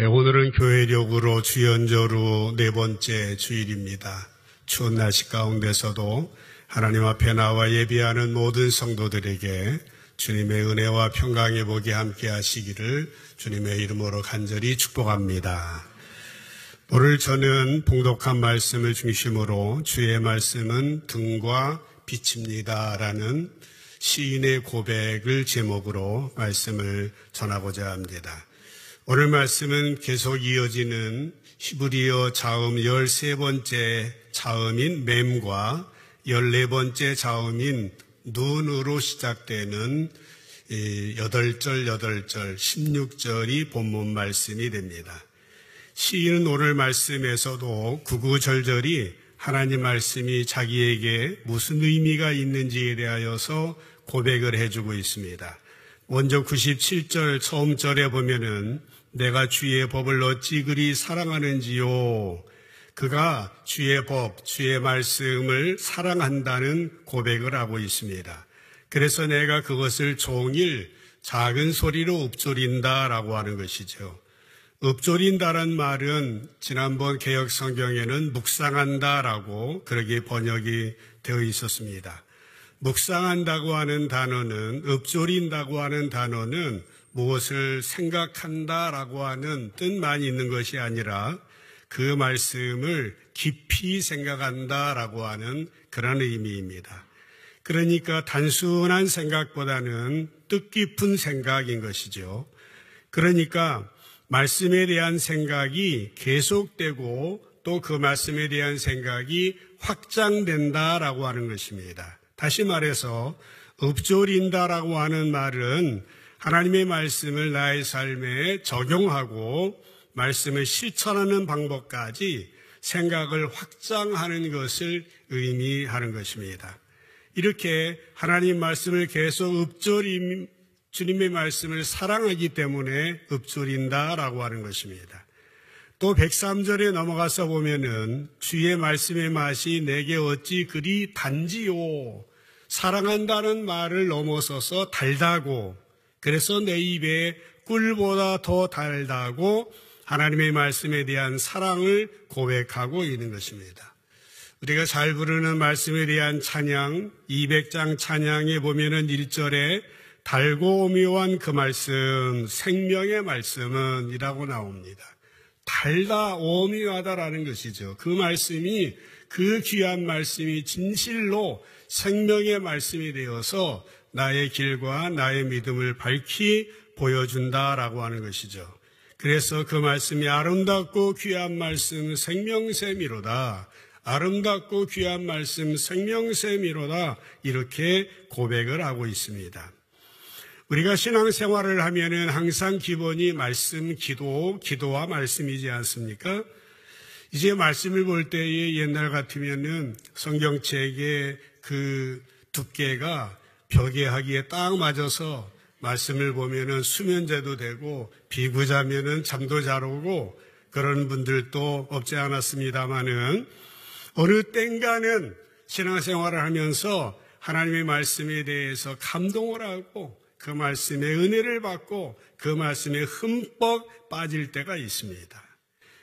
오늘은 교회력으로 주연절후 네 번째 주일입니다. 추운 날씨 가운데서도 하나님 앞에 나와 예비하는 모든 성도들에게 주님의 은혜와 평강의 복이 함께 하시기를 주님의 이름으로 간절히 축복합니다. 오늘 저는 봉독한 말씀을 중심으로 주의 말씀은 등과 빛입니다 라는 시인의 고백을 제목으로 말씀을 전하고자 합니다. 오늘 말씀은 계속 이어지는 히브리어 자음 13번째 자음인 맴과 14번째 자음인 눈으로 시작되는 8절, 16절이 본문 말씀이 됩니다. 시인은 오늘 말씀에서도 구구절절이 하나님 말씀이 자기에게 무슨 의미가 있는지에 대하여서 고백을 해주고 있습니다. 먼저 97절 처음 절에 보면은 내가 주의 법을 어찌 그리 사랑하는지요. 그가 주의 법, 주의 말씀을 사랑한다는 고백을 하고 있습니다. 그래서 내가 그것을 종일 작은 소리로 읊조린다라고 하는 것이죠. 읊조린다는 말은 지난번 개역 성경에는 묵상한다라고 그렇게 번역이 되어 있었습니다. 묵상한다고 하는 단어는, 읊조린다고 하는 단어는 무엇을 생각한다라고 하는 뜻만 있는 것이 아니라 그 말씀을 깊이 생각한다라고 하는 그런 의미입니다. 그러니까 단순한 생각보다는 뜻깊은 생각인 것이죠. 그러니까 말씀에 대한 생각이 계속되고 또 그 말씀에 대한 생각이 확장된다라고 하는 것입니다. 다시 말해서 읊조린다라고 하는 말은 하나님의 말씀을 나의 삶에 적용하고 말씀을 실천하는 방법까지 생각을 확장하는 것을 의미하는 것입니다. 이렇게 하나님 말씀을 계속 주님의 말씀을 사랑하기 때문에 읊조린다라고 하는 것입니다. 또 103절에 넘어가서 보면은 주의 말씀의 맛이 내게 어찌 그리 단지요. 사랑한다는 말을 넘어서서 달다고, 그래서 내 입에 꿀보다 더 달다고 하나님의 말씀에 대한 사랑을 고백하고 있는 것입니다. 우리가 잘 부르는 말씀에 대한 찬양, 200장 찬양에 보면은 1절에 달고 오묘한 그 말씀, 생명의 말씀은 이라고 나옵니다. 달다 오묘하다라는 것이죠. 그 말씀이, 그 귀한 말씀이 진실로 생명의 말씀이 되어서 나의 길과 나의 믿음을 밝히 보여준다라고 하는 것이죠. 그래서 그 말씀이 아름답고 귀한 말씀 생명샘이로다. 아름답고 귀한 말씀 생명샘이로다. 이렇게 고백을 하고 있습니다. 우리가 신앙생활을 하면은 항상 기본이 말씀, 기도와 말씀이지 않습니까? 이제 말씀을 볼 때에 옛날 같으면은 성경책의 그 두께가 벽에 하기에 딱 맞아서 말씀을 보면은 수면제도 되고 비구자면은 잠도 잘 오고 그런 분들도 없지 않았습니다만은 어느 땐가는 신앙생활을 하면서 하나님의 말씀에 대해서 감동을 하고 그 말씀의 은혜를 받고 그 말씀에 흠뻑 빠질 때가 있습니다.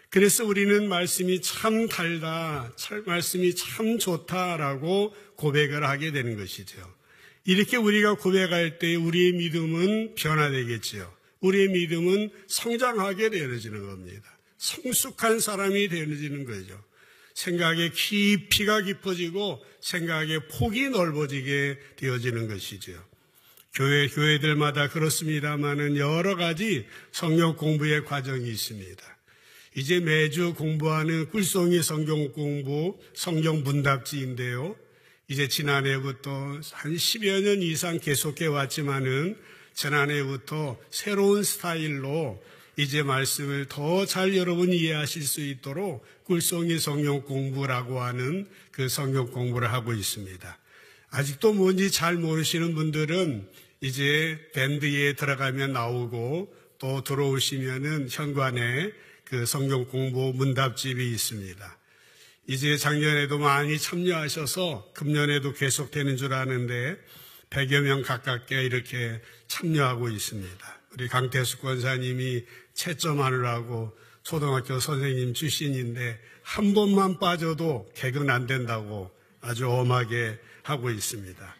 그래서 우리는 말씀이 참 달다, 말씀이 참 좋다라고 고백을 하게 되는 것이죠. 이렇게 우리가 고백할 때 우리의 믿음은 변화되겠죠. 우리의 믿음은 성장하게 되어지는 겁니다. 성숙한 사람이 되어지는 거죠. 생각의 깊이가 깊어지고 생각의 폭이 넓어지게 되어지는 것이죠. 교회들마다 그렇습니다만은 여러 가지 성경 공부의 과정이 있습니다. 이제 매주 공부하는 꿀송이 성경 공부, 성경 문답지인데요. 이제 지난해부터 한 10여 년 이상 계속해 왔지만은 지난해부터 새로운 스타일로 이제 말씀을 더 잘 여러분이 이해하실 수 있도록 꿀송이 성경 공부라고 하는 그 성경 공부를 하고 있습니다. 아직도 뭔지 잘 모르시는 분들은 이제 밴드에 들어가면 나오고 또 들어오시면은 현관에 그 성경 공부 문답집이 있습니다. 이제 작년에도 많이 참여하셔서 금년에도 계속되는 줄 아는데 100여 명 가깝게 이렇게 참여하고 있습니다. 우리 강태숙 권사님이 채점하느라고 초등학교 선생님 출신인데 한 번만 빠져도 개근 안 된다고 아주 엄하게 하고 있습니다.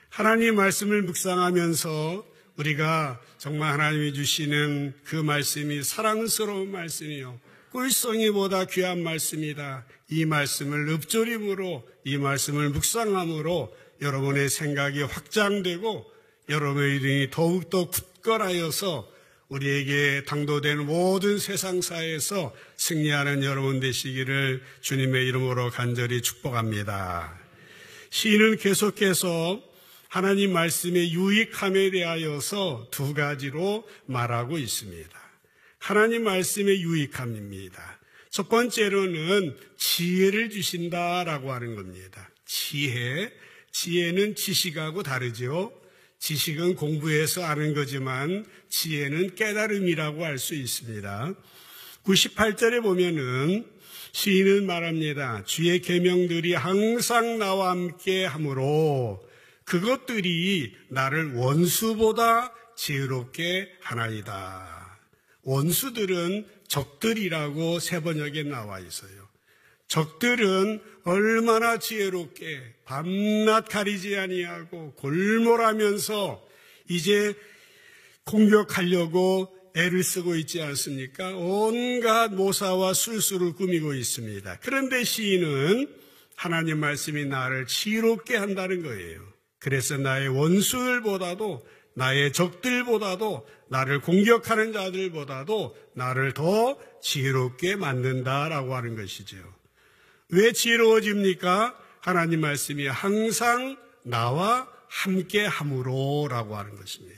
하나님 말씀을 묵상하면서 우리가 정말 하나님이 주시는 그 말씀이 사랑스러운 말씀이요, 꿀송이보다 귀한 말씀이다. 이 말씀을 읊조림으로, 이 말씀을 묵상함으로 여러분의 생각이 확장되고 여러분의 눈이 더욱더 굳건하여서 우리에게 당도된 모든 세상사에서 승리하는 여러분 되시기를 주님의 이름으로 간절히 축복합니다. 시인은 계속해서 하나님 말씀의 유익함에 대하여서 두 가지로 말하고 있습니다. 하나님 말씀의 유익함입니다. 첫 번째로는 지혜를 주신다라고 하는 겁니다. 지혜는 지식하고 다르죠. 지식은 공부해서 아는 거지만 지혜는 깨달음이라고 할 수 있습니다. 98절에 보면은 시인은 말합니다. 주의 계명들이 항상 나와 함께 하므로 그것들이 나를 원수보다 지혜롭게 하나이다. 원수들은 적들이라고 세번역에 나와 있어요. 적들은 얼마나 지혜롭게 밤낮 가리지 아니하고 골몰하면서 이제 공격하려고 애를 쓰고 있지 않습니까? 온갖 모사와 술수를 꾸미고 있습니다. 그런데 시인은 하나님 말씀이 나를 지혜롭게 한다는 거예요. 그래서 나의 원수들보다도, 나의 적들보다도, 나를 공격하는 자들보다도 나를 더 지혜롭게 만든다라고 하는 것이죠. 왜 지혜로워집니까? 하나님 말씀이 항상 나와 함께 함으로라고 하는 것입니다.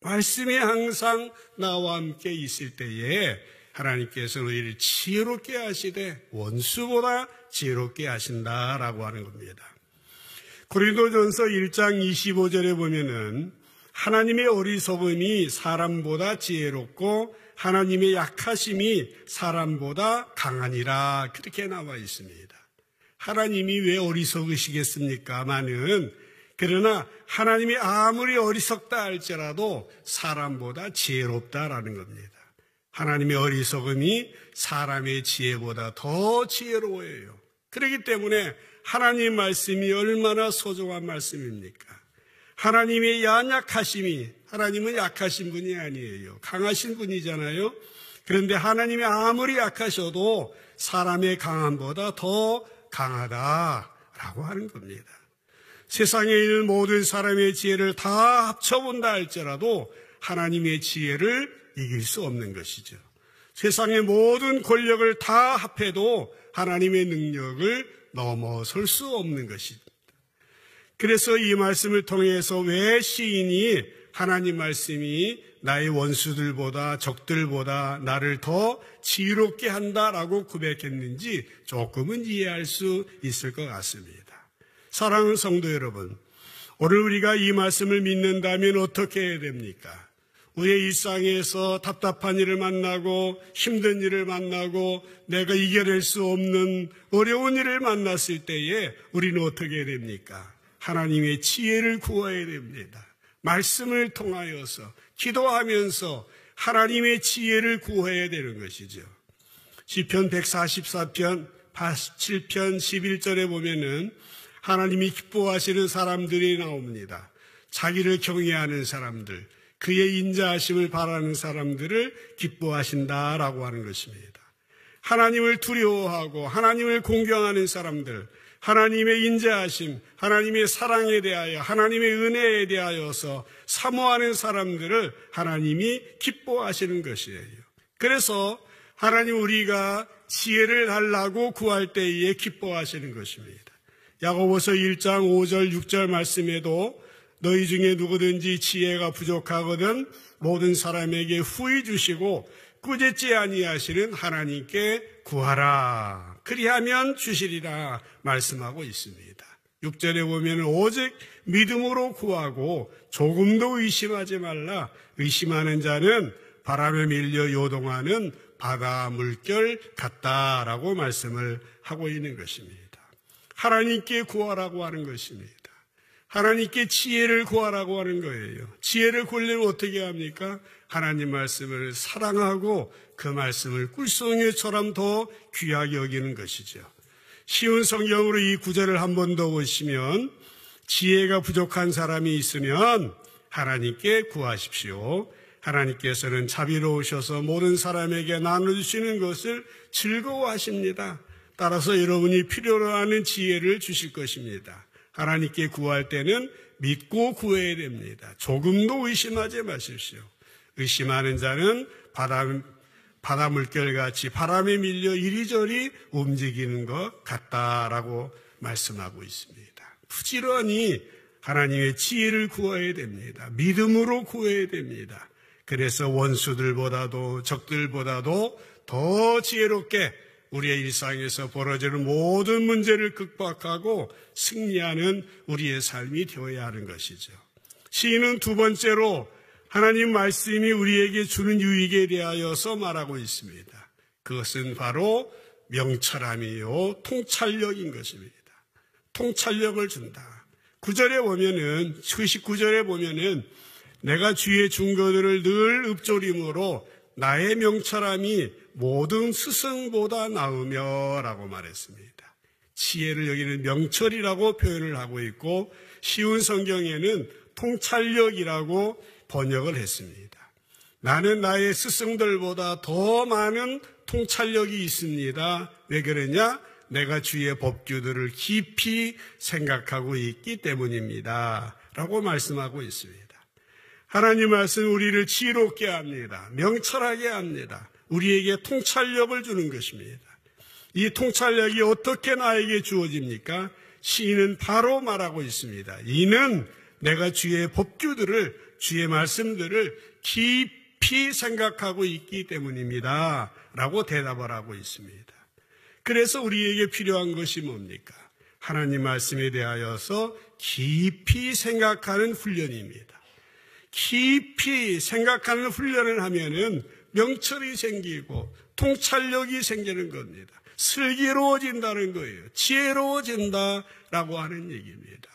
말씀이 항상 나와 함께 있을 때에 하나님께서 우리를 지혜롭게 하시되 원수보다 지혜롭게 하신다라고 하는 겁니다. 고린도전서 1장 25절에 보면은 하나님의 어리석음이 사람보다 지혜롭고 하나님의 약하심이 사람보다 강하니라, 그렇게 나와 있습니다. 하나님이 왜 어리석으시겠습니까마는, 그러나 하나님이 아무리 어리석다 할지라도 사람보다 지혜롭다라는 겁니다. 하나님의 어리석음이 사람의 지혜보다 더 지혜로워요. 그렇기 때문에 하나님 말씀이 얼마나 소중한 말씀입니까? 하나님의 연약하심이, 하나님은 약하신 분이 아니에요. 강하신 분이잖아요. 그런데 하나님이 아무리 약하셔도 사람의 강함보다 더 강하다라고 하는 겁니다. 세상에 있는 모든 사람의 지혜를 다 합쳐본다 할지라도 하나님의 지혜를 이길 수 없는 것이죠. 세상의 모든 권력을 다 합해도 하나님의 능력을 넘어설 수 없는 것입니다. 그래서 이 말씀을 통해서 왜 시인이 하나님 말씀이 나의 원수들보다 적들보다 나를 더 지혜롭게 한다라고 고백했는지 조금은 이해할 수 있을 것 같습니다. 사랑하는 성도 여러분, 오늘 우리가 이 말씀을 믿는다면 어떻게 해야 됩니까? 우리의 일상에서 답답한 일을 만나고 힘든 일을 만나고 내가 이겨낼 수 없는 어려운 일을 만났을 때에 우리는 어떻게 해야 됩니까? 하나님의 지혜를 구해야 됩니다. 말씀을 통하여서 기도하면서 하나님의 지혜를 구해야 되는 것이죠. 시편 144편 87편 11절에 보면은 하나님이 기뻐하시는 사람들이 나옵니다. 자기를 경외하는 사람들, 그의 인자하심을 바라는 사람들을 기뻐하신다라고 하는 것입니다. 하나님을 두려워하고 하나님을 공경하는 사람들, 하나님의 인자하심, 하나님의 사랑에 대하여, 하나님의 은혜에 대하여서 사모하는 사람들을 하나님이 기뻐하시는 것이에요. 그래서 하나님 우리가 지혜를 달라고 구할 때에 기뻐하시는 것입니다. 야고보서 1장 5절 6절 말씀에도 너희 중에 누구든지 지혜가 부족하거든 모든 사람에게 후히 주시고 꾸짖지 아니하시는 하나님께 구하라. 그리하면 주시리라 말씀하고 있습니다. 6절에 보면 오직 믿음으로 구하고 조금도 의심하지 말라. 의심하는 자는 바람에 밀려 요동하는 바다 물결 같다라고 말씀을 하고 있는 것입니다. 하나님께 구하라고 하는 것입니다. 하나님께 지혜를 구하라고 하는 거예요. 지혜를 구하려면 어떻게 합니까? 하나님 말씀을 사랑하고 그 말씀을 꿀송이처럼 더 귀하게 여기는 것이죠. 쉬운 성경으로 이 구절을 한 번 더 보시면 지혜가 부족한 사람이 있으면 하나님께 구하십시오. 하나님께서는 자비로우셔서 모든 사람에게 나눠주시는 것을 즐거워하십니다. 따라서 여러분이 필요로 하는 지혜를 주실 것입니다. 하나님께 구할 때는 믿고 구해야 됩니다. 조금도 의심하지 마십시오. 의심하는 자는 바다 물결같이 바람에 밀려 이리저리 움직이는 것 같다라고 말씀하고 있습니다. 부지런히 하나님의 지혜를 구해야 됩니다. 믿음으로 구해야 됩니다. 그래서 원수들보다도 적들보다도 더 지혜롭게 우리의 일상에서 벌어지는 모든 문제를 극복하고 승리하는 우리의 삶이 되어야 하는 것이죠. 시인은 두 번째로 하나님 말씀이 우리에게 주는 유익에 대하여서 말하고 있습니다. 그것은 바로 명철함이요 통찰력인 것입니다. 통찰력을 준다. 9절에 보면은 19절에 보면은 내가 주의 증거들을 늘 읊조림으로 나의 명철함이 모든 스승보다 나으며 라고 말했습니다. 지혜를 여기는 명철이라고 표현을 하고 있고 쉬운 성경에는 통찰력이라고 번역을 했습니다. 나는 나의 스승들보다 더 많은 통찰력이 있습니다. 왜 그러냐? 내가 주의 법규들을 깊이 생각하고 있기 때문입니다. 라고 말씀하고 있습니다. 하나님 말씀 우리를 지혜롭게 합니다. 명철하게 합니다. 우리에게 통찰력을 주는 것입니다. 이 통찰력이 어떻게 나에게 주어집니까? 시인은 바로 말하고 있습니다. 이는 내가 주의 법규들을, 주의 말씀들을 깊이 생각하고 있기 때문입니다. 라고 대답을 하고 있습니다. 그래서 우리에게 필요한 것이 뭡니까? 하나님 말씀에 대하여서 깊이 생각하는 훈련입니다. 깊이 생각하는 훈련을 하면은 명철이 생기고 통찰력이 생기는 겁니다. 슬기로워진다는 거예요. 지혜로워진다라고 하는 얘기입니다.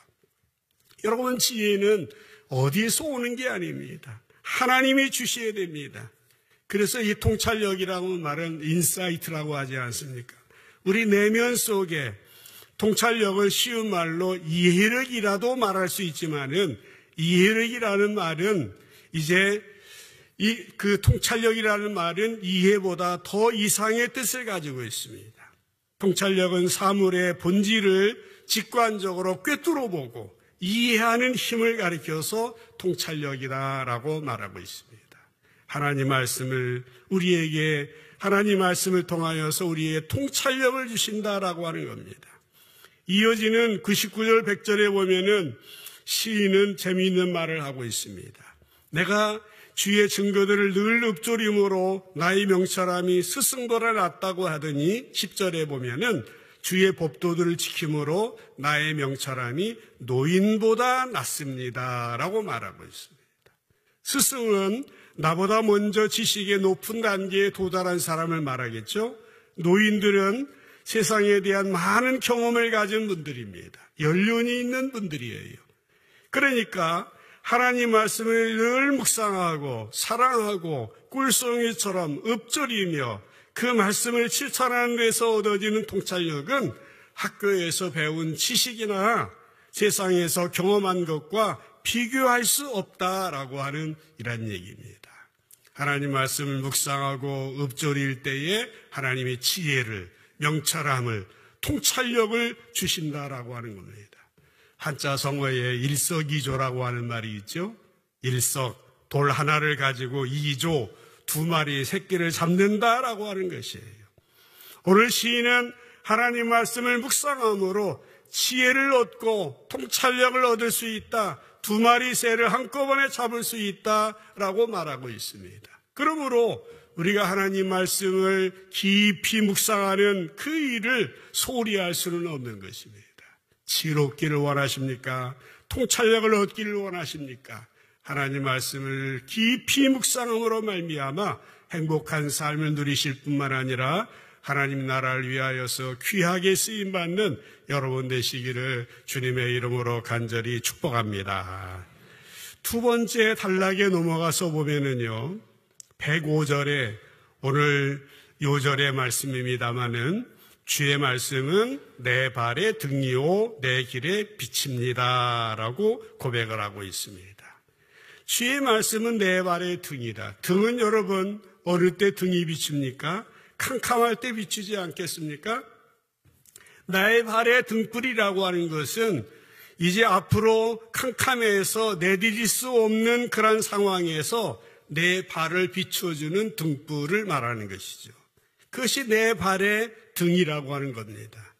여러분, 지혜는 어디에서 오는 게 아닙니다. 하나님이 주셔야 됩니다. 그래서 이 통찰력이라고 말은 인사이트라고 하지 않습니까? 우리 내면 속에 통찰력을 쉬운 말로 이해력이라도 말할 수 있지만은 이해력이라는 말은 이제 그 통찰력이라는 말은 이해보다 더 이상의 뜻을 가지고 있습니다. 통찰력은 사물의 본질을 직관적으로 꿰뚫어 보고 이해하는 힘을 가리켜서 통찰력이다라고 말하고 있습니다. 하나님 말씀을 통하여서 우리의 통찰력을 주신다라고 하는 겁니다. 이어지는 99절 100절에 보면은 시인은 재미있는 말을 하고 있습니다. 내가 주의 증거들을 늘 읊조림으로 나의 명철함이 스승보다 낫다고 하더니 10절에 보면은 주의 법도들을 지킴으로 나의 명철함이 노인보다 낫습니다. 라고 말하고 있습니다. 스승은 나보다 먼저 지식의 높은 단계에 도달한 사람을 말하겠죠. 노인들은 세상에 대한 많은 경험을 가진 분들입니다. 연륜이 있는 분들이에요. 그러니까 하나님 말씀을 늘 묵상하고 사랑하고 꿀송이처럼 읊조리며 그 말씀을 실천하는 데서 얻어지는 통찰력은 학교에서 배운 지식이나 세상에서 경험한 것과 비교할 수 없다라고 하는 이런 얘기입니다. 하나님 말씀을 묵상하고 읊조릴 때에 하나님의 지혜를, 명철함을, 통찰력을 주신다라고 하는 겁니다. 한자 성어에 일석이조라고 하는 말이 있죠. 일석, 돌 하나를 가지고 이조, 두 마리의 새끼를 잡는다라고 하는 것이에요. 오늘 시인은 하나님 말씀을 묵상함으로 지혜를 얻고 통찰력을 얻을 수 있다. 두 마리 새를 한꺼번에 잡을 수 있다라고 말하고 있습니다. 그러므로 우리가 하나님 말씀을 깊이 묵상하는 그 일을 소홀히 할 수는 없는 것입니다. 지혜롭기를 원하십니까? 통찰력을 얻기를 원하십니까? 하나님 말씀을 깊이 묵상함으로 말미암아 행복한 삶을 누리실 뿐만 아니라 하나님 나라를 위하여서 귀하게 쓰임받는 여러분 되시기를 주님의 이름으로 간절히 축복합니다. 두 번째 단락에 넘어가서 보면은요, 105절에 오늘 요절의 말씀입니다마는 주의 말씀은 내 발의 등이요 내 길의 빛입니다 라고 고백을 하고 있습니다. 주의 말씀은 내 발의 등이다. 등은 여러분 어느 때 등이 비춥니까? 캄캄할 때 비추지 않겠습니까? 나의 발의 등불이라고 하는 것은 이제 앞으로 캄캄해서 내디딜 수 없는 그런 상황에서 내 발을 비춰주는 등불을 말하는 것이죠. 그것이 내 발의 등이라고 하는 겁니다.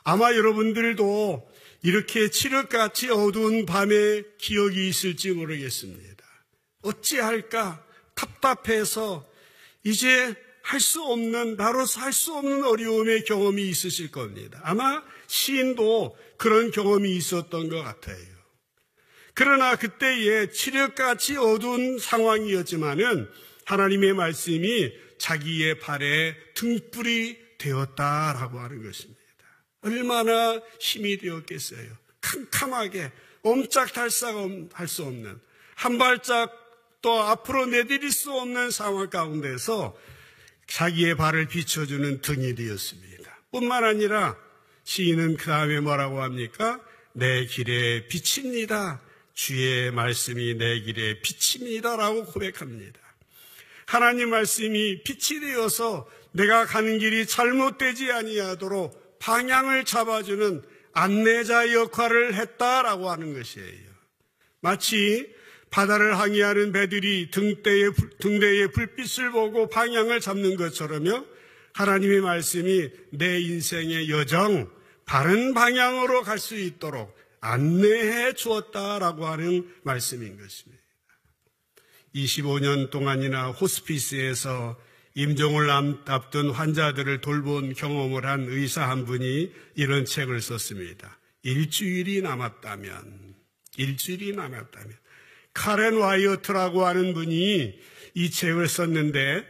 아마 여러분들도 이렇게 칠흑같이 어두운 밤에 기억이 있을지 모르겠습니다. 어찌할까 답답해서 이제 할 수 없는, 나로서 할 수 없는 어려움의 경험이 있으실 겁니다. 아마 시인도 그런 경험이 있었던 것 같아요. 그러나 그때에 칠흑같이 어두운 상황이었지만은 하나님의 말씀이 자기의 발에 등불이 되었다라고 하는 것입니다. 얼마나 힘이 되었겠어요. 캄캄하게 옴짝달싹 할 수 없는, 한 발짝 또 앞으로 내디딜 수 없는 상황 가운데서 자기의 발을 비춰주는 등이 되었습니다. 뿐만 아니라 시인은 그 다음에 뭐라고 합니까? 내 길의 빛입니다. 주의 말씀이 내 길의 빛입니다 라고 고백합니다. 하나님 말씀이 빛이 되어서 내가 가는 길이 잘못되지 아니하도록 방향을 잡아주는 안내자 역할을 했다라고 하는 것이에요. 마치 바다를 항해하는 배들이 등대의 불빛을 보고 방향을 잡는 것처럼요, 하나님의 말씀이 내 인생의 여정, 바른 방향으로 갈 수 있도록 안내해 주었다라고 하는 말씀인 것입니다. 25년 동안이나 호스피스에서 임종을 앞둔 환자들을 돌본 경험을 한 의사 한 분이 이런 책을 썼습니다. 일주일이 남았다면. 카렌 와이어트라고 하는 분이 이 책을 썼는데,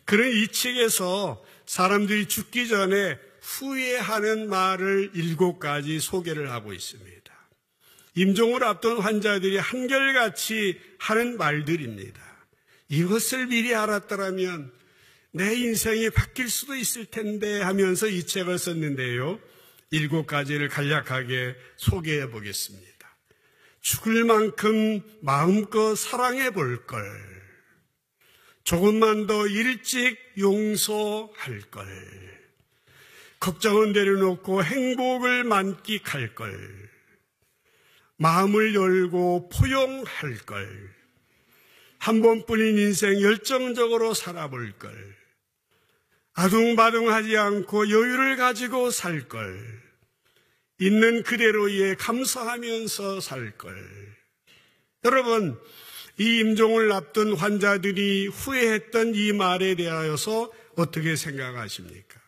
그는 이 책에서 사람들이 죽기 전에 후회하는 말을 7가지 소개를 하고 있습니다. 임종을 앞둔 환자들이 한결같이 하는 말들입니다. 이것을 미리 알았더라면 내 인생이 바뀔 수도 있을 텐데 하면서 이 책을 썼는데요, 7가지를 간략하게 소개해 보겠습니다. 죽을 만큼 마음껏 사랑해 볼 걸, 조금만 더 일찍 용서할 걸, 걱정은 내려놓고 행복을 만끽할 걸, 마음을 열고 포용할 걸, 한 번뿐인 인생 열정적으로 살아볼 걸, 아둥바둥하지 않고 여유를 가지고 살 걸, 있는 그대로에 감사하면서 살 걸. 여러분, 이 임종을 앞둔 환자들이 후회했던 이 말에 대하여서 어떻게 생각하십니까?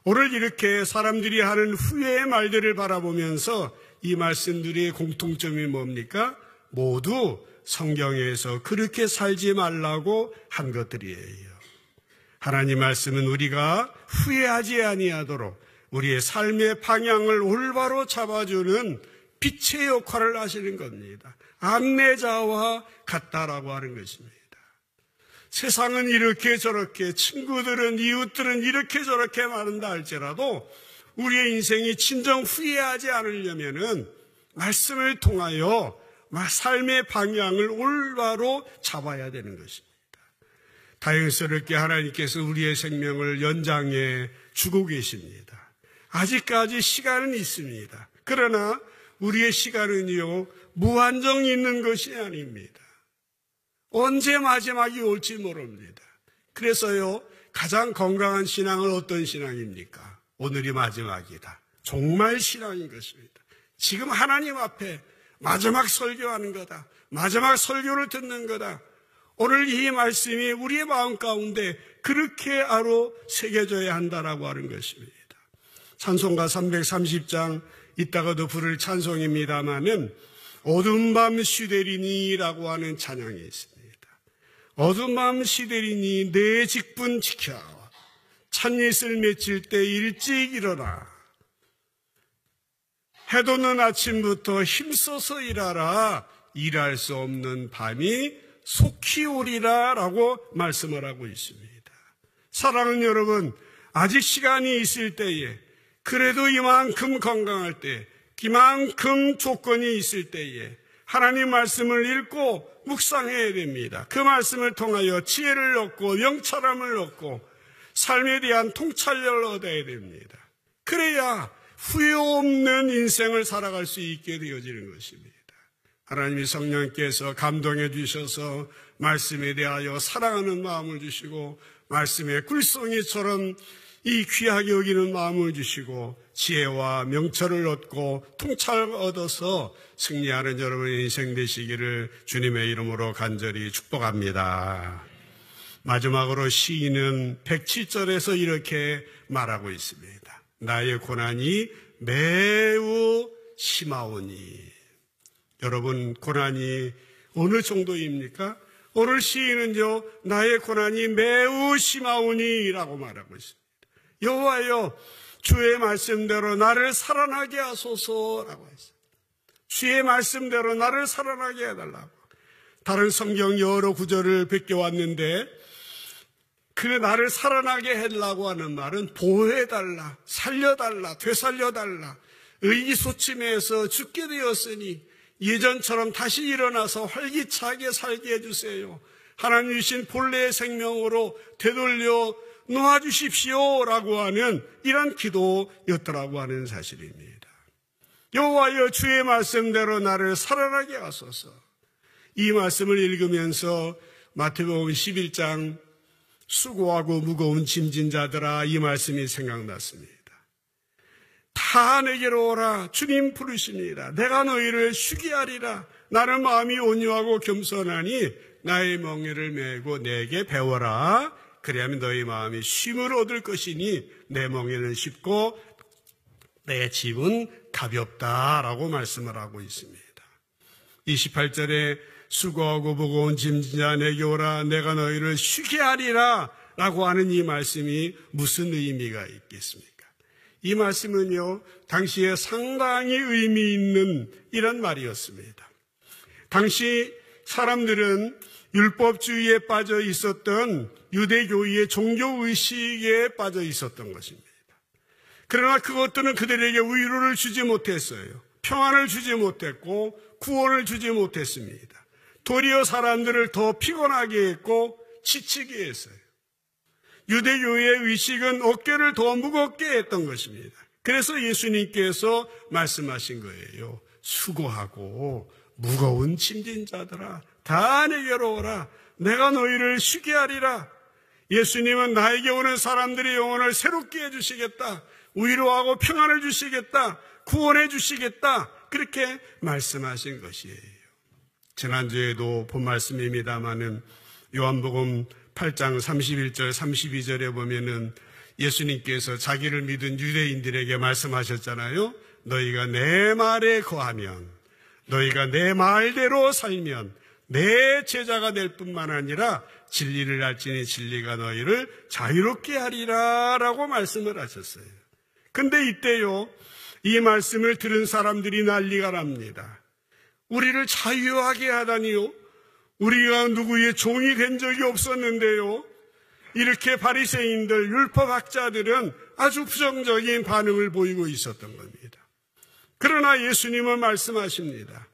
오늘 이렇게 사람들이 하는 후회의 말들을 바라보면서 이 말씀들의 공통점이 뭡니까? 모두 성경에서 그렇게 살지 말라고 한 것들이에요. 하나님 말씀은 우리가 후회하지 아니하도록 우리의 삶의 방향을 올바로 잡아주는 빛의 역할을 하시는 겁니다. 안내자와 같다라고 하는 것입니다. 세상은 이렇게 저렇게, 친구들은, 이웃들은 이렇게 저렇게 말한다 할지라도 우리의 인생이 진정 후회하지 않으려면은 말씀을 통하여 삶의 방향을 올바로 잡아야 되는 것입니다. 다행스럽게 하나님께서 우리의 생명을 연장해 주고 계십니다. 아직까지 시간은 있습니다. 그러나 우리의 시간은요, 무한정 있는 것이 아닙니다. 언제 마지막이 올지 모릅니다. 그래서요, 가장 건강한 신앙은 어떤 신앙입니까? 오늘이 마지막이다. 정말 신앙인 것입니다. 지금 하나님 앞에 마지막 설교하는 거다. 마지막 설교를 듣는 거다. 오늘 이 말씀이 우리의 마음 가운데 그렇게 아로 새겨져야 한다라고 하는 것입니다. 찬송가 330장 이따가도 부를 찬송입니다마는 어두운 밤 시대리니라고 하는 찬양이 있습니다. 어두운 밤 시대리니 내 직분 지켜 찬잇을 맺힐 때 일찍 일어나 해돋는 아침부터 힘써서 일하라. 일할 수 없는 밤이 속히 오리라 라고 말씀을 하고 있습니다. 사랑하는 여러분, 아직 시간이 있을 때에, 그래도 이만큼 건강할 때, 이만큼 조건이 있을 때에 하나님 말씀을 읽고 묵상해야 됩니다. 그 말씀을 통하여 지혜를 얻고 명철함을 얻고 삶에 대한 통찰력을 얻어야 됩니다. 그래야 후회 없는 인생을 살아갈 수 있게 되어지는 것입니다. 하나님이 성령께서 감동해 주셔서 말씀에 대하여 사랑하는 마음을 주시고 말씀의 꿀송이처럼 이 귀하게 여기는 마음을 주시고 지혜와 명철을 얻고 통찰을 얻어서 승리하는 여러분의 인생 되시기를 주님의 이름으로 간절히 축복합니다. 마지막으로 시인은 107절에서 이렇게 말하고 있습니다. 나의 고난이 매우 심하오니. 여러분, 고난이 어느 정도입니까? 오늘 시인은요, 나의 고난이 매우 심하오니 라고 말하고 있습니다. 여호와여, 주의 말씀대로 나를 살아나게 하소서라고 했어요. 주의 말씀대로 나를 살아나게 해달라고. 다른 성경 여러 구절을 베껴왔는데 그래 나를 살아나게 해달라고 하는 말은 보호해달라, 살려달라, 되살려달라, 의기소침해서 죽게 되었으니 예전처럼 다시 일어나서 활기차게 살게 해주세요. 하나님 주신 본래의 생명으로 되돌려 놓아주십시오 라고 하는 이런 기도였더라고 하는 사실입니다. 여호와여, 주의 말씀대로 나를 살아나게 하소서. 이 말씀을 읽으면서 마태복음 11장 수고하고 무거운 짐진 자들아, 이 말씀이 생각났습니다. 다 내게로 오라, 주님 부르십니다. 내가 너희를 쉬게 하리라. 나는 마음이 온유하고 겸손하니 나의 멍에를 메고 내게 배워라. 그리하면 너희 마음이 쉼을 얻을 것이니 내 멍에는 쉽고 내 짐은 가볍다라고 말씀을 하고 있습니다. 28절에 수고하고 무거운 짐진 자 내게 오라, 내가 너희를 쉬게 하리라 라고 하는 이 말씀이 무슨 의미가 있겠습니까? 이 말씀은요, 당시에 상당히 의미 있는 이런 말이었습니다. 당시 사람들은 율법주의에 빠져 있었던 유대교의 종교의식에 빠져 있었던 것입니다. 그러나 그것들은 그들에게 위로를 주지 못했어요. 평안을 주지 못했고 구원을 주지 못했습니다. 도리어 사람들을 더 피곤하게 했고 지치게 했어요. 유대교의 의식은 어깨를 더 무겁게 했던 것입니다. 그래서 예수님께서 말씀하신 거예요. 수고하고 무거운 짐진 자들아, 다 내게로 오라. 내가 너희를 쉬게 하리라. 예수님은 나에게 오는 사람들의 영혼을 새롭게 해주시겠다. 위로하고 평안을 주시겠다. 구원해 주시겠다. 그렇게 말씀하신 것이에요. 지난주에도 본 말씀입니다마는 요한복음 8장 31절 32절에 보면은 예수님께서 자기를 믿은 유대인들에게 말씀하셨잖아요. 너희가 내 말에 거하면, 너희가 내 말대로 살면 내 제자가 될 뿐만 아니라 진리를 알지니 진리가 너희를 자유롭게 하리라 라고 말씀을 하셨어요. 근데 이때요, 이 말씀을 들은 사람들이 난리가 납니다. 우리를 자유하게 하다니요? 우리가 누구의 종이 된 적이 없었는데요. 이렇게 바리새인들, 율법학자들은 아주 부정적인 반응을 보이고 있었던 겁니다. 그러나 예수님은 말씀하십니다.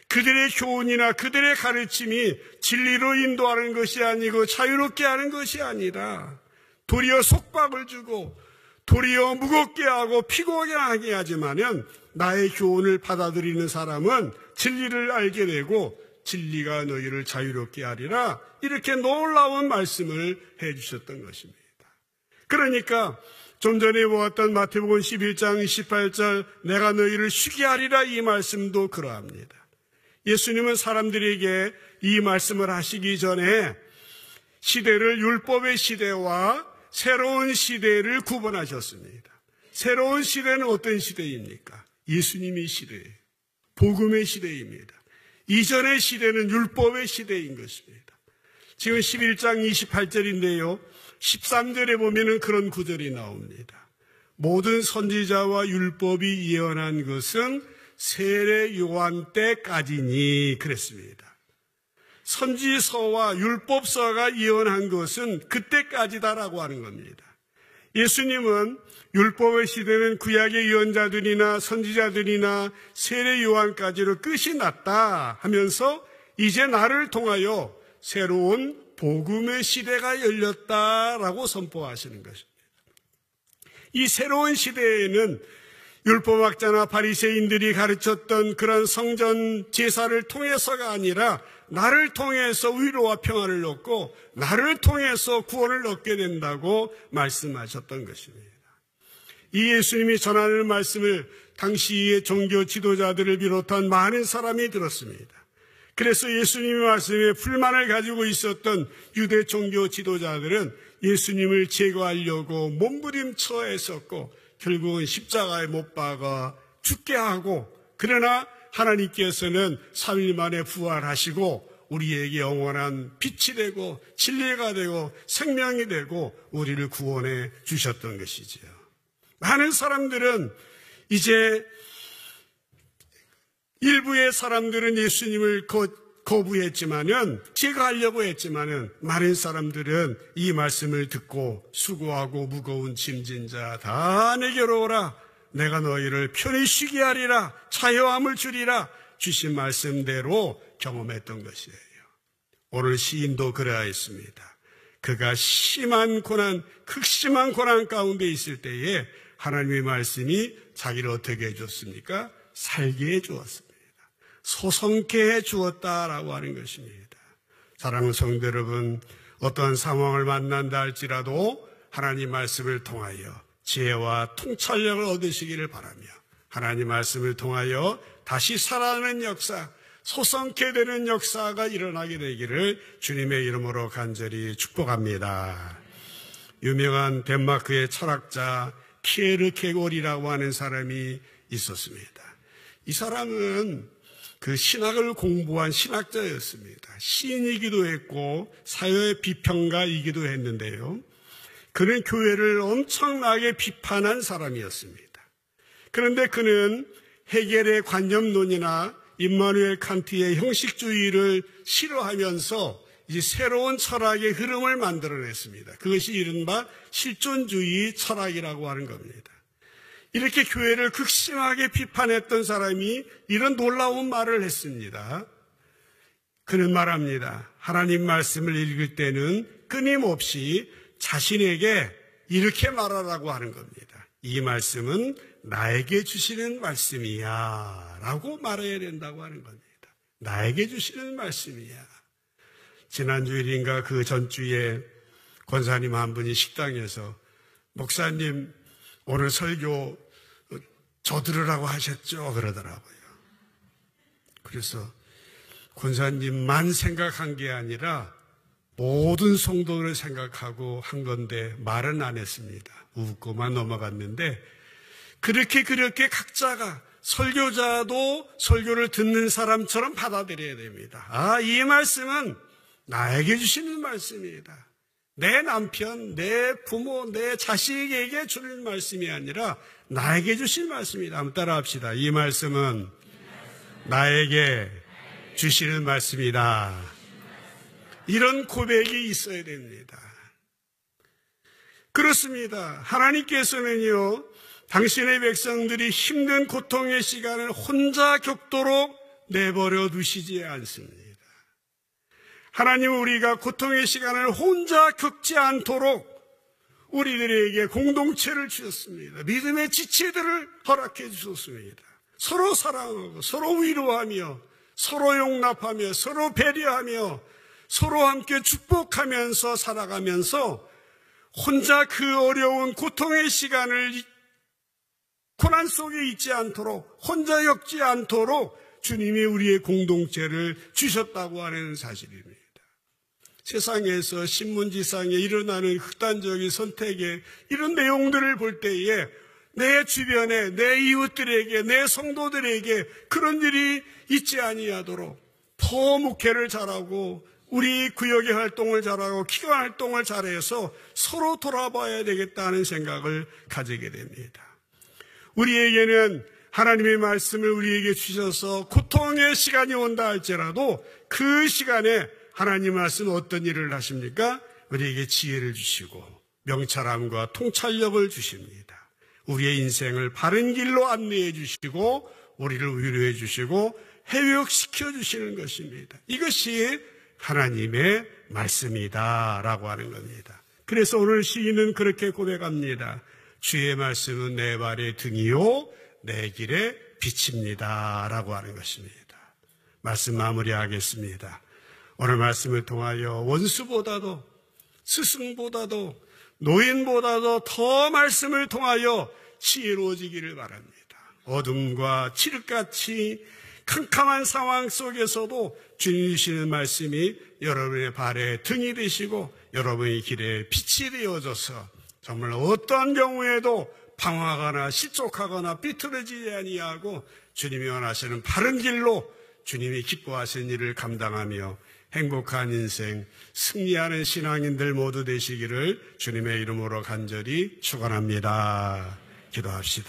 그들의 교훈이나 그들의 가르침이 진리로 인도하는 것이 아니고 자유롭게 하는 것이 아니라 도리어 속박을 주고 도리어 무겁게 하고 피곤하게 하지만은 나의 교훈을 받아들이는 사람은 진리를 알게 되고 진리가 너희를 자유롭게 하리라, 이렇게 놀라운 말씀을 해주셨던 것입니다. 그러니까 좀 전에 보았던 마태복음 11장 28절 내가 너희를 쉬게 하리라, 이 말씀도 그러합니다. 예수님은 사람들에게 이 말씀을 하시기 전에 시대를 율법의 시대와 새로운 시대를 구분하셨습니다. 새로운 시대는 어떤 시대입니까? 예수님의 시대예요. 복음의 시대입니다. 이전의 시대는 율법의 시대인 것입니다. 지금 11장 28절인데요. 13절에 보면은 그런 구절이 나옵니다. 모든 선지자와 율법이 예언한 것은 세례 요한 때까지니 그랬습니다. 선지서와 율법서가 예언한 것은 그때까지다라고 하는 겁니다. 예수님은 율법의 시대는 구약의 예언자들이나 선지자들이나 세례 요한까지로 끝이 났다 하면서 이제 나를 통하여 새로운 복음의 시대가 열렸다라고 선포하시는 것입니다. 이 새로운 시대에는 율법학자나 바리새인들이 가르쳤던 그런 성전 제사를 통해서가 아니라 나를 통해서 위로와 평안을 얻고 나를 통해서 구원을 얻게 된다고 말씀하셨던 것입니다. 이 예수님이 전하는 말씀을 당시의 종교 지도자들을 비롯한 많은 사람이 들었습니다. 그래서 예수님의 말씀에 불만을 가지고 있었던 유대 종교 지도자들은 예수님을 제거하려고 몸부림쳐 했었고 결국은 십자가에 못 박아 죽게 하고, 그러나 하나님께서는 3일 만에 부활하시고 우리에게 영원한 빛이 되고 진리가 되고 생명이 되고 우리를 구원해 주셨던 것이지요. 많은 사람들은 이제 일부의 사람들은 예수님을 거부했지만은, 제거하려고 했지만은, 많은 사람들은 이 말씀을 듣고 수고하고 무거운 짐진 자 다 내게로 오라. 내가 너희를 편히 쉬게 하리라. 자유함을 주리라. 주신 말씀대로 경험했던 것이에요. 오늘 시인도 그러하였습니다. 그가 심한 고난, 극심한 고난 가운데 있을 때에 하나님의 말씀이 자기를 어떻게 해줬습니까? 살게 해주었습니다. 소성케 해주었다라고 하는 것입니다. 사랑하는 성도 여러분, 어떠한 상황을 만난다 할지라도 하나님 말씀을 통하여 지혜와 통찰력을 얻으시기를 바라며, 하나님 말씀을 통하여 다시 살아나는 역사, 소성케 되는 역사가 일어나게 되기를 주님의 이름으로 간절히 축복합니다. 유명한 덴마크의 철학자 키에르케고르라고 하는 사람이 있었습니다. 이 사람은 그 신학을 공부한 신학자였습니다. 시인이기도 했고 사회 비평가이기도 했는데요. 그는 교회를 엄청나게 비판한 사람이었습니다. 그런데 그는 헤겔의 관념론이나 임마누엘 칸트의 형식주의를 싫어하면서 이제 새로운 철학의 흐름을 만들어냈습니다. 그것이 이른바 실존주의 철학이라고 하는 겁니다. 이렇게 교회를 극심하게 비판했던 사람이 이런 놀라운 말을 했습니다. 그는 말합니다. 하나님 말씀을 읽을 때는 끊임없이 자신에게 이렇게 말하라고 하는 겁니다. 이 말씀은 나에게 주시는 말씀이야 라고 말해야 된다고 하는 겁니다. 나에게 주시는 말씀이야. 지난주일인가 그 전주에 권사님 한 분이 식당에서 목사님 오늘 설교 저 들으라고 하셨죠? 그러더라고요. 그래서 권사님만 생각한 게 아니라 모든 성도를 생각하고 한 건데 말은 안 했습니다. 웃고만 넘어갔는데 그렇게 각자가 설교자도 설교를 듣는 사람처럼 받아들여야 됩니다. 아, 이 말씀은 나에게 주시는 말씀이다. 내 남편, 내 부모, 내 자식에게 주는 말씀이 아니라 나에게 주신 말씀이다. 한번 따라 합시다. 이 말씀은 나에게 주시는 말씀이다. 이런 고백이 있어야 됩니다. 그렇습니다. 하나님께서는요, 당신의 백성들이 힘든 고통의 시간을 혼자 겪도록 내버려 두시지 않습니다. 하나님은 우리가 고통의 시간을 혼자 겪지 않도록 우리들에게 공동체를 주셨습니다. 믿음의 지체들을 허락해 주셨습니다. 서로 사랑하고 서로 위로하며 서로 용납하며 서로 배려하며 서로 함께 축복하면서 살아가면서 혼자 그 어려운 고통의 시간을 고난 속에 있지 않도록, 혼자 겪지 않도록 주님이 우리의 공동체를 주셨다고 하는 사실입니다. 세상에서 신문지상에 일어나는 극단적인 선택의 이런 내용들을 볼 때에 내 주변에, 내 이웃들에게, 내 성도들에게 그런 일이 있지 아니하도록 더 목회를 잘하고 우리 구역의 활동을 잘하고 기관 활동을 잘해서 서로 돌아봐야 되겠다는 생각을 가지게 됩니다. 우리에게는 하나님의 말씀을 우리에게 주셔서 고통의 시간이 온다 할지라도 그 시간에 하나님 말씀 어떤 일을 하십니까? 우리에게 지혜를 주시고 명철함과 통찰력을 주십니다. 우리의 인생을 바른 길로 안내해 주시고 우리를 위로해 주시고 회복시켜 주시는 것입니다. 이것이 하나님의 말씀이다라고 하는 겁니다. 그래서 오늘 시인은 그렇게 고백합니다. 주의 말씀은 내 발의 등이요 내 길의 빛입니다 라고 하는 것입니다. 말씀 마무리하겠습니다. 오늘 말씀을 통하여 원수보다도 스승보다도 노인보다도 더 말씀을 통하여 지혜로워지기를 바랍니다. 어둠과 칠흑같이 캄캄한 상황 속에서도 주님 주시는 말씀이 여러분의 발에 등이 되시고 여러분의 길에 빛이 되어져서 정말 어떠한 경우에도 방황하거나 실족하거나 삐뚤어지지 아니하고 주님이 원하시는 바른 길로 주님이 기뻐하시는 일을 감당하며 행복한 인생, 승리하는 신앙인들 모두 되시기를 주님의 이름으로 간절히 축원합니다. 기도합시다.